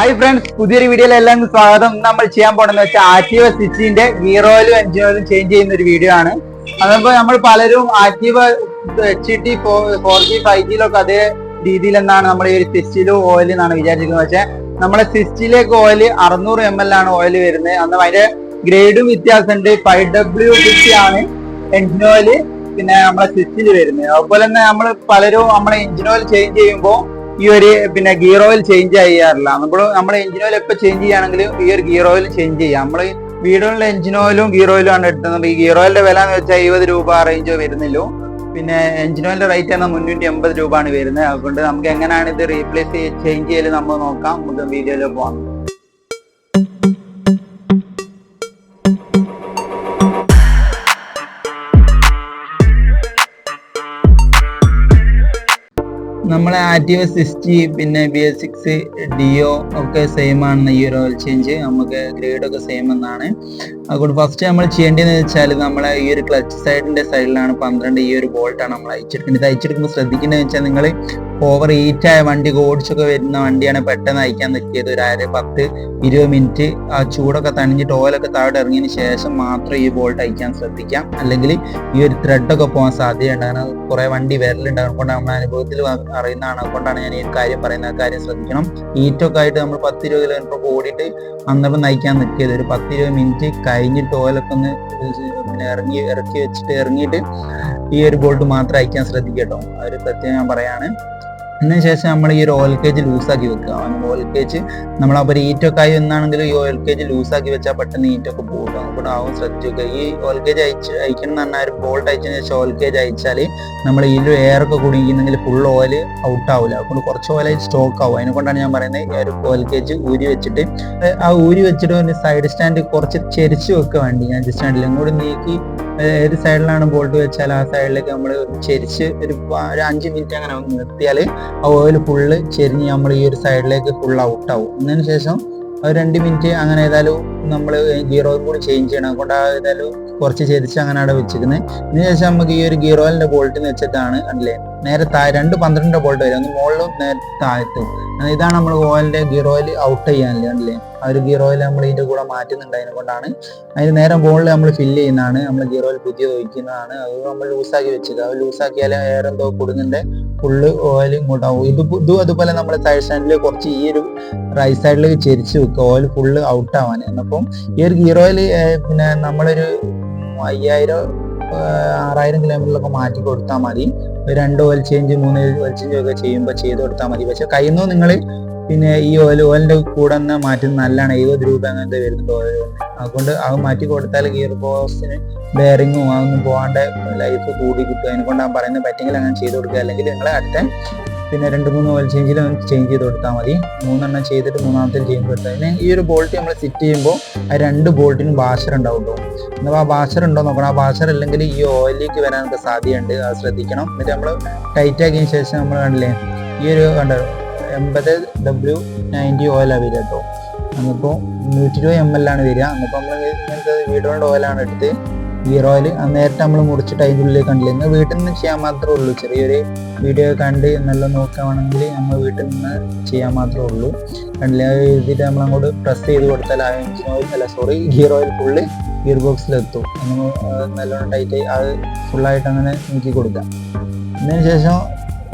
Hi friends, പുതിയൊരു വീഡിയോയിൽ എല്ലാവർക്കും സ്വാഗതം. നമ്മൾ ചെയ്യാൻ പോണെന്ന് വെച്ചാൽ ആക്റ്റീവ സ്വിച്ചിന്റെ ഗിയർ ഓയിലും എഞ്ചിൻ ഓയിലും ചേഞ്ച് ചെയ്യുന്ന ഒരു വീഡിയോ ആണ്. അതപ്പോൾ നമ്മൾ പലരും ആക്റ്റീവ HT 4G 5G അതേ രീതിയിൽ എന്നാണ് നമ്മൾ ഈ ഒരു സ്വിച്ചിലും ഓയിൽ എന്നാണ് വിചാരിച്ചിരിക്കുന്നത്. പക്ഷേ നമ്മളെ സ്വിച്ചിലേക്ക് ഓയിൽ 600 ml ആണ് ഓയിൽ വരുന്നത്. അന്ന് അതിന്റെ ഗ്രേഡും വ്യത്യാസമുണ്ട്. 5W50 ആണ് എഞ്ചിൻ ഓയിൽ പിന്നെ നമ്മളെ സ്വിച്ചിൽ വരുന്നത്. അതുപോലെ തന്നെ നമ്മൾ പലരും നമ്മളെ എഞ്ചിൻ ഓയിൽ ചേഞ്ച് ചെയ്യുമ്പോൾ ഈ ഒരു പിന്നെ ഗിയർ ഓയിൽ ചേഞ്ച് ചെയ്യാറില്ല. നമ്മൾ എഞ്ചിൻ ഓയിൽ എപ്പോൾ ചേഞ്ച് ചെയ്യുകയാണെങ്കിലും ഈ ഒരു ഗിയർ ഓയിൽ ചേഞ്ച് ചെയ്യാം. നമ്മൾ വീടുകളിലെ എഞ്ചിൻ ഓയിലും ഗിയർ ഓയിലും ആണ് എടുത്തത്. ഈ ഗിയർ ഓയിലിന്റെ വില എന്ന് വെച്ചാൽ 70 രൂപ റേഞ്ചോ വരുന്നില്ലോ. പിന്നെ എഞ്ചിൻ ഓയിലിന്റെ റേറ്റ് ആണ് 380 രൂപ ആണ് വരുന്നത്. അതുകൊണ്ട് നമുക്ക് എങ്ങനെയാണ് ഇത് റീപ്ലേസ് ചേഞ്ച് ചെയ്യൽ നമ്മൾ നോക്കാം. നമുക്ക് വീഡിയോയിൽ പോകാം. നമ്മളെ ആക്റ്റീവ 60 പിന്നെ BS6 DO ഒക്കെ സെയിം ആണ്. ഈ ഒരു ഓയിൽ ചേഞ്ച് നമുക്ക് ഗ്രേഡ് ഒക്കെ സെയിം എന്നാണ്. അതുകൊണ്ട് ഫസ്റ്റ് നമ്മൾ ചെയ്യേണ്ടതെന്ന് വെച്ചാൽ നമ്മളെ ഈ ഒരു ക്ലച്ച് സൈഡിലാണ് 12 ഈ ഒരു ബോൾട്ടാണ് നമ്മൾ അയച്ചെടുക്കേണ്ടത്. അയച്ചെടുക്കുമ്പോൾ ശ്രദ്ധിക്കേണ്ടതെന്ന് വെച്ചാൽ നിങ്ങൾ ഓവർ ഹീറ്റായ വണ്ടി ഓടിച്ചൊക്കെ വരുന്ന വണ്ടിയാണ് പെട്ടെന്ന് അയക്കാൻ നിൽക്കിയത്. ഒരു 10-20 മിനിറ്റ് ആ ചൂടൊക്കെ തണിഞ്ഞിട്ട് ഓയിലൊക്കെ താഴെ ഇറങ്ങിയതിന് ശേഷം മാത്രം ഈ ബോൾട്ട് അയക്കാൻ ശ്രദ്ധിക്കാം. അല്ലെങ്കിൽ ഈ ഒരു ത്രെഡൊക്കെ പോകാൻ സാധ്യതയുണ്ട്. അങ്ങനെ കുറെ വണ്ടി വരലുണ്ട്. അതുകൊണ്ട് നമ്മുടെ അനുഭവത്തിൽ അറിയുന്നതാണ്. അതുകൊണ്ടാണ് ഞാൻ ഈ കാര്യം പറയുന്നത്. കാര്യം ശ്രദ്ധിക്കണം. ഹീറ്റൊക്കെ ആയിട്ട് നമ്മൾ 10-20 കിലോമീറ്റർ ഓടിയിട്ട് അന്നപ്പം നയിക്കാൻ നിൽക്കിയത്. ഒരു 10-20 മിനിറ്റ് കഴിഞ്ഞിട്ട് ഓയിലൊക്കെ ഒന്ന് പിന്നെ ഇറക്കി വെച്ചിട്ട് ഇറങ്ങിയിട്ട് ഈ ഒരു ബോൾട്ട് മാത്രം അയക്കാൻ ശ്രദ്ധിക്കട്ടോ. ആ ഒരു പ്രത്യേകം ഞാൻ പറയാണ്. അതിന് ശേഷം നമ്മൾ ഈ ഒരു ഓയിൽ കേജ് ലൂസാക്കി വെക്കുക. ഓയിൽ കേജ് നമ്മളപ്പോൾ ഹീറ്റൊക്കെ ആയി എന്നാണെങ്കിലും ഈ ഓയിൽ കേജ് ലൂസാക്കി വെച്ചാൽ പെട്ടെന്ന് ഹീറ്റൊക്കെ പോകും. അതുകൊണ്ട് ആവും ശ്രദ്ധിച്ച് വെക്കുക. ഈ ഓയിൽ കേജ് അയക്കണം എന്ന് പറഞ്ഞാൽ ഒരു ബോൾട്ട് അയച്ചതിന് ശേഷം ഓയിൽ കേജ് അയച്ചാൽ നമ്മൾ ഇതിൽ എയറൊക്കെ കുടുങ്ങിക്കുന്നെങ്കിൽ ഫുൾ ഓയിൽ ഔട്ട് ആവില്ല. അതുകൊണ്ട് കുറച്ച് ഓയിൽ സ്റ്റോക്ക് ആവും. അതിനെക്കൊണ്ടാണ് ഞാൻ പറയുന്നത് ഈ ഒരു ഓയിൽ കേജ് ഊരി വെച്ചിട്ട് ഊരി വെച്ചിട്ട് ഒരു സൈഡ് സ്റ്റാൻഡ് കുറച്ച് ചെരിച്ച് വെക്കുക വണ്ടി. ഞാൻ സ്റ്റാൻഡിൽ ഇങ്ങോട്ട് നീക്കി ഏത് സൈഡിലാണ് ബോൾട്ട് വെച്ചാൽ ആ സൈഡിലേക്ക് നമ്മൾ ചെരിച്ച് ഒരു 5 മിനിറ്റ് അങ്ങനെ നിർത്തിയാൽ ആ ഓയിൽ ഫുള്ള് ചെരിഞ്ഞ് നമ്മൾ ഈ ഒരു സൈഡിലേക്ക് ഫുൾ ഔട്ടാവും. അതിന് ശേഷം ഒരു 2 മിനിറ്റ് അങ്ങനെ ഏതായാലും നമ്മൾ ഗിയർ ഓയിൽ കൂടി ചേഞ്ച് ചെയ്യണം. അതുകൊണ്ട് ഏതായാലും കുറച്ച് ചെരിച്ച് അങ്ങനെ അവിടെ വെച്ചിരിക്കുന്നത്. ഇതിന് ശേഷം നമുക്ക് ഈ ഒരു ഗിയർ ഓയിലിന്റെ ബോൾട്ടിന് വെച്ചിട്ടാണ് അല്ലേ നേരെ 2 12 ബോൾട്ട് വരും. ഒന്ന് മുകളിലും നേരെ താഴത്തും. ഇതാണ് നമ്മൾ ഓയിലിന്റെ ഗിയർ ഓയിൽ ഔട്ട് ചെയ്യാനില്ല അല്ലേ. ആ ഒരു ഗിയർ ഓയിൽ നമ്മൾ ഇതിന്റെ കൂടെ മാറ്റുന്നുണ്ട്. അതിനെ കൊണ്ടാണ് അതിന് നേരെ മുകളിൽ നമ്മൾ ഫില്ല് ചെയ്യുന്നതാണ്. നമ്മൾ ഗിയർ ഓയിൽ പുതിയ ഒഴിക്കുന്നതാണ്. അത് നമ്മൾ ലൂസാക്കി വെച്ചത്. അത് ലൂസാക്കിയാൽ എയർ എന്തോ കൊടുക്കുന്നുണ്ട് ഫുള്ള് ഓയിൽ ഇങ്ങോട്ടാവും. ഇതും അതുപോലെ നമ്മൾ സൈഡ് സ്റ്റാൻഡിൽ കുറച്ച് ഈ ഒരു റൈറ്റ് സൈഡിലേക്ക് ചെരിച്ച് വെക്കുക ഓയിൽ ഫുള്ള് ഔട്ട് ആവാൻ. അപ്പം ഈ ഒരു ഗിയർ ഓയിൽ പിന്നെ നമ്മളൊരു 5000-6000 കിലോമീറ്ററിലൊക്കെ മാറ്റി കൊടുത്താൽ മതി. 2 ഓയിൽ ചേഞ്ച് 3 ഓയിൽ ചേഞ്ച് ഒക്കെ ചെയ്യുമ്പോൾ ചെയ്ത് കൊടുത്താൽ മതി. പക്ഷെ കയ്യിൽ നിങ്ങൾ പിന്നെ ഈ ഓയിലിന്റെ കൂടെ തന്നെ മാറ്റുന്നത് നല്ലതാണ്. 70 രൂപ അങ്ങനത്തെ വരുന്നുണ്ട് ഓയിൽ. അതുകൊണ്ട് അത് മാറ്റി കൊടുത്താൽ ഗിയർ ബോക്സിന് ബെയറിങ്ങും അതൊന്നും പോകാണ്ട് ലൈഫ് കൂടി കിട്ടും. അതിനെക്കൊണ്ടാണ് പറയുന്നത്. പറ്റെങ്കിൽ അങ്ങനെ ചെയ്ത് കൊടുക്കുക. അല്ലെങ്കിൽ നിങ്ങൾ അടുത്ത പിന്നെ 2-3 ഓയിൽ ചേഞ്ചിൽ ചേഞ്ച് ചെയ്ത് കൊടുത്താൽ മതി. 3 എണ്ണം ചെയ്തിട്ട് 3ാമത്തെ ചേഞ്ച് കൊടുത്താൽ പിന്നെ ഈ ഒരു ബോൾട്ട് നമ്മൾ സെറ്റ് ചെയ്യുമ്പോൾ ആ 2 ബോൾട്ടിനും വാഷർ ഉണ്ടാവും കേട്ടോ. എന്നാൽ ആ വാഷർ ഉണ്ടോ നോക്കണം. ആ വാഷർ അല്ലെങ്കിൽ ഈ ഓയിലേക്ക് വരാനൊക്കെ സാധ്യതയുണ്ട്. അത് ശ്രദ്ധിക്കണം. എന്നിട്ട് നമ്മൾ ടൈറ്റ് ആക്കിയതിന് ശേഷം നമ്മൾ കണ്ടില്ലേ ഈ ഒരു 80W90 ഓയിലാണ് വരിക കേട്ടോ. എന്നിപ്പോൾ 120 ml ആണ് വരിക. എന്നിപ്പോൾ നമ്മൾ ഇങ്ങനത്തെ വീടുകളുടെ ഓയിലാണ് എടുത്ത് ഗിയർ ഓയിൽ നേരത്തെ നമ്മൾ മുറിച്ചിട്ട് അതിൻ്റെ ഉള്ളിലേക്ക് കണ്ടില്ല. ഇന്ന് വീട്ടിൽ നിന്ന് ചെയ്യാൻ മാത്രമേ ഉള്ളൂ. ചെറിയൊരു വീഡിയോ കണ്ട് നല്ല നോക്കുകയാണെങ്കിൽ നമ്മൾ വീട്ടിൽ നിന്ന് ചെയ്യാൻ മാത്രമേ ഉള്ളൂ. കണ്ടില്ല എഴുതിയിട്ട് നമ്മൾ അങ്ങോട്ട് പ്രസ് ചെയ്ത് കൊടുത്താൽ ആ engine oil gear oil full gear ബോക്സിലെത്തും. നമ്മൾ നല്ലോണം ടൈറ്റ് അത് ഫുള്ളായിട്ട് അങ്ങനെ നീക്കി കൊടുക്കാം. അതിന് ശേഷം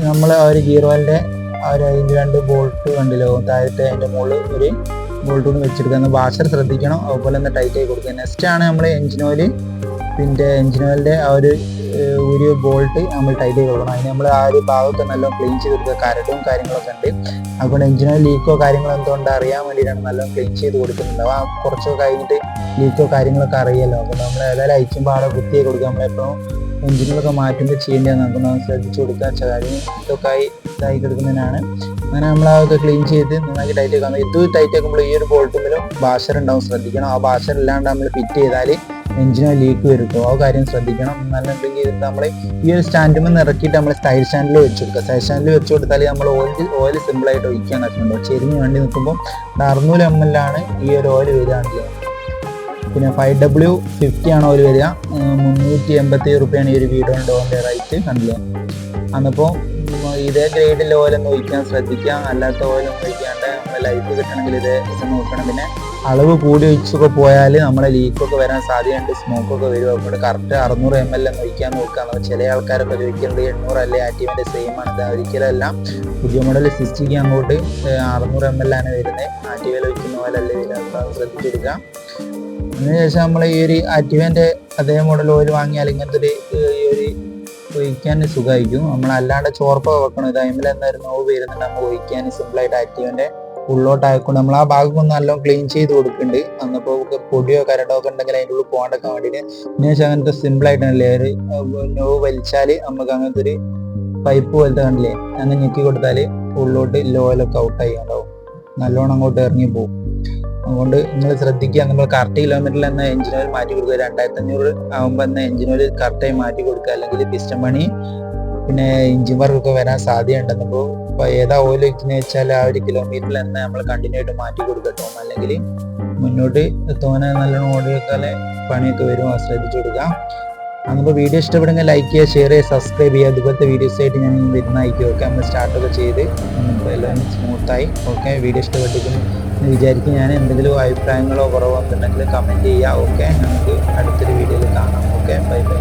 നമ്മൾ ആ ഒരു ഗിയർ ഓയിലിൻ്റെ ആ ഒരു അതിൻ്റെ 2 ബോൾട്ട് കണ്ടില്ലോ താഴത്തെ അതിൻ്റെ മുകളിൽ ഒരു ബോൾട്ട് കൊണ്ട് വെച്ചെടുക്കുക. വാഷർ ശ്രദ്ധിക്കണം. അതുപോലെ തന്നെ ടൈറ്റ് ആയി കൊടുക്കുക. നെക്സ്റ്റ് ആണ് നമ്മൾ എഞ്ചിൻ ഓയിൽ പിന്നെ എഞ്ചിൻ ഓയിലിൻ്റെ ആ ഒരു ബോൾട്ട് നമ്മൾ ടൈറ്റ് ചെയ്ത് കൊടുക്കണം. അതിന് നമ്മൾ ആ ഒരു ഭാഗമൊക്കെ നല്ല ക്ലീൻ ചെയ്ത് കൊടുക്കുക. കരടും കാര്യങ്ങളൊക്കെ ഉണ്ട്. അതുകൊണ്ട് എഞ്ചിൻ ഓയിൽ ലീക്കോ കാര്യങ്ങളോ എന്തുകൊണ്ട് അറിയാൻ വേണ്ടിയിട്ടാണ് നല്ല ക്ലീൻ ചെയ്ത് കൊടുക്കുന്നുണ്ട്. ആ കുറച്ചൊക്കെ കഴിഞ്ഞിട്ട് ലീക്കോ കാര്യങ്ങളൊക്കെ അറിയാമല്ലോ. അപ്പോൾ നമ്മൾ ഏതായാലും അയക്കുമ്പോൾ ആളെ വൃത്തിയായി കൊടുക്കുക. നമ്മളെപ്പോഴും എഞ്ചിനുകളൊക്കെ മാറ്റുമ്പോൾ ചെയ്യേണ്ടതാണ്. നമുക്ക് നമ്മൾ ശ്രദ്ധിച്ച് കൊടുക്കുക. കാര്യം ഇതൊക്കെ ഇതായി കിടക്കുന്നതിനാണ്. അങ്ങനെ നമ്മൾ അതൊക്കെ ക്ലീൻ ചെയ്ത് നന്നാക്കി ടൈറ്റ് ആക്കുക. ഇത് ടൈറ്റ് ആക്കുമ്പോൾ ഈ ഒരു ബോൾട്ടുമ്പിലും വാഷർ ഉണ്ടാവും. ശ്രദ്ധിക്കണം. ആ വാഷർ ഇല്ലാണ്ട് നമ്മൾ ഫിറ്റ് ചെയ്താൽ എഞ്ചിനോ ലീക്ക് വരുമോ ആ കാര്യം ശ്രദ്ധിക്കണം. നല്ലുണ്ടെങ്കിൽ ചെയ്തിട്ട് നമ്മൾ ഈ ഒരു സ്റ്റാൻഡിൽ ഇറക്കിയിട്ട് നമ്മൾ സൈഡ് സ്റ്റാൻഡിൽ വെച്ച് കൊടുക്കുക. സൈഡ് സ്റ്റാൻഡിൽ വെച്ച് കൊടുത്താൽ നമ്മൾ ഓയിൽ സിമ്പിളായിട്ട് ഒഴിക്കാൻ പറ്റുന്നുണ്ടോ. ചെരിഞ്ഞ് വണ്ടി നിൽക്കുമ്പോൾ 600 ml ആണ് ഈ ഒരു ഓയിൽ വരികയാണെങ്കിൽ. പിന്നെ 5W50 ആണ് ഓയിൽ വരിക. 387 രൂപയാണ് ഈ ഒരു വീഡിയോൻ്റെ റേറ്റ് കണ്ടില്ലേ. അന്നപ്പോൾ ഇതേ ഗ്രേഡിൽ ഓയിലൊന്നും ഒഴിക്കാൻ ശ്രദ്ധിക്കുക. അല്ലാത്ത ഓയിലൊന്നും ഒഴിക്കാണ്ട് നമ്മൾ ലൈഫ് കിട്ടണമെങ്കിൽ ഇത് നോക്കണം. പിന്നെ അളവ് കൂടി ഒഴിച്ചൊക്കെ പോയാൽ നമ്മളെ ലീക്കൊക്കെ വരാൻ സാധ്യതയുണ്ട്, സ്മോക്കൊക്കെ വരും. അതുകൊണ്ട് കറക്റ്റ് 600 ml എന്ന് ഒഴിക്കാൻ നോക്കുക. ചില ആൾക്കാരൊക്കെ ചോദിക്കുന്നത് 800 അല്ലേ ആക്റ്റീവിൻ്റെ സെയിം ആണ്. ഇത് ഒരിക്കലല്ല. പുതിയ മോഡൽ 60 അങ്ങോട്ട് 600 ml ആണ് വരുന്നത്. ആക്റ്റീവയിൽ ഒഴിക്കുന്ന പോലല്ലേ വരിക, അപ്പോൾ ശ്രദ്ധിച്ചെടുക്കുക. അതിനുശേഷം നമ്മൾ ഈ ഒരു ആക്റ്റീവൻ്റെ അതേ മോഡൽ ഓയിൽ വാങ്ങിയാൽ ഇങ്ങനത്തെ ഈ ഒരു ഒഴിക്കാൻ സുഖമായിരിക്കും. നമ്മളല്ലാണ്ട് ചോർപ്പൊക്കെ വെക്കണം. ഇത് അതിൽ എന്തായാലും നോവ് വരുന്നുണ്ട്. നമ്മൾ ഒഴിക്കാൻ സിമ്പിളായിട്ട് ആക്റ്റീവൻ്റെ ഉള്ളോട്ടായിക്കൊണ്ട് നമ്മൾ ആ ഭാഗമൊന്നും നല്ലോണം ക്ലീൻ ചെയ്ത് കൊടുക്കുന്നുണ്ട്. അന്നപ്പോൾ പൊടിയോ കരടോ ഒക്കെ ഉണ്ടെങ്കിൽ അതിൻ്റെ ഉള്ളിൽ പോകാണ്ടൊക്കെ വേണ്ടിയിട്ട്. പിന്നെ അങ്ങനത്തെ സിമ്പിളായിട്ടാണല്ലേ ഒരു നോവ് വലിച്ചാൽ നമുക്ക് അങ്ങനത്തെ ഒരു പൈപ്പ് പോലത്തെ കണ്ടില്ലേ, അങ്ങനെ ഞെക്കി കൊടുത്താൽ ഉള്ളോട്ട് ഓയിലൊക്കെ ഔട്ടായി ഉണ്ടാവും, നല്ലോണം അങ്ങോട്ട് ഇറങ്ങി പോകും. അതുകൊണ്ട് നിങ്ങൾ ശ്രദ്ധിക്കുക. നമ്മൾ കറക്റ്റ് കിലോമീറ്ററിൽ തന്നെ എഞ്ചിൻ ഓയിൽ മാറ്റി കൊടുക്കുക. 2500 ആകുമ്പോൾ തന്നെ എഞ്ചിൻ ഓയിൽ കറക്റ്റായി മാറ്റി കൊടുക്കുക. അല്ലെങ്കിൽ പിസ്റ്റൺ പണി പിന്നെ എഞ്ചിൻ വർക്കൊക്കെ വരാൻ സാധ്യതയുണ്ടെന്നപ്പോൾ ഏതാ ഓയിൽ വയ്ക്കുന്നത് വെച്ചാൽ ആ ഒരു കിലോമീറ്ററിൽ തന്നെ നമ്മൾ കണ്ടിന്യൂ ആയിട്ട് മാറ്റി കൊടുക്കട്ടോ. അല്ലെങ്കിൽ മുന്നോട്ട് തോനെ നല്ലോണം ഓടിയേക്കാൾ പണിയൊക്കെ വരും, ശ്രദ്ധിച്ചു കൊടുക്കുക. നമുക്ക് വീഡിയോ ഇഷ്ടപ്പെടുമെങ്കിൽ ലൈക്ക് ചെയ്യുക, ഷെയർ ചെയ്യുക, സബ്സ്ക്രൈബ് ചെയ്യുക. അതുപോലത്തെ വീഡിയോസായിട്ട് ഞാൻ വരുന്നതായിരിക്കും. ഓക്കെ, നമ്മൾ സ്റ്റാർട്ടൊക്കെ ചെയ്ത് നമുക്ക് എല്ലാം സ്മൂത്തായി. ഓക്കെ, വീഡിയോ ഇഷ്ടപ്പെട്ടിരിക്കുന്നു എന്ന് വിചാരിക്കും ഞാൻ. എന്തെങ്കിലും അഭിപ്രായങ്ങളോ കുറവോ ഉണ്ടെങ്കിൽ കമൻറ്റ് ചെയ്യുക. ഓക്കെ, നമുക്ക് അടുത്തൊരു വീഡിയോയിൽ കാണാം. Okay, bye bye.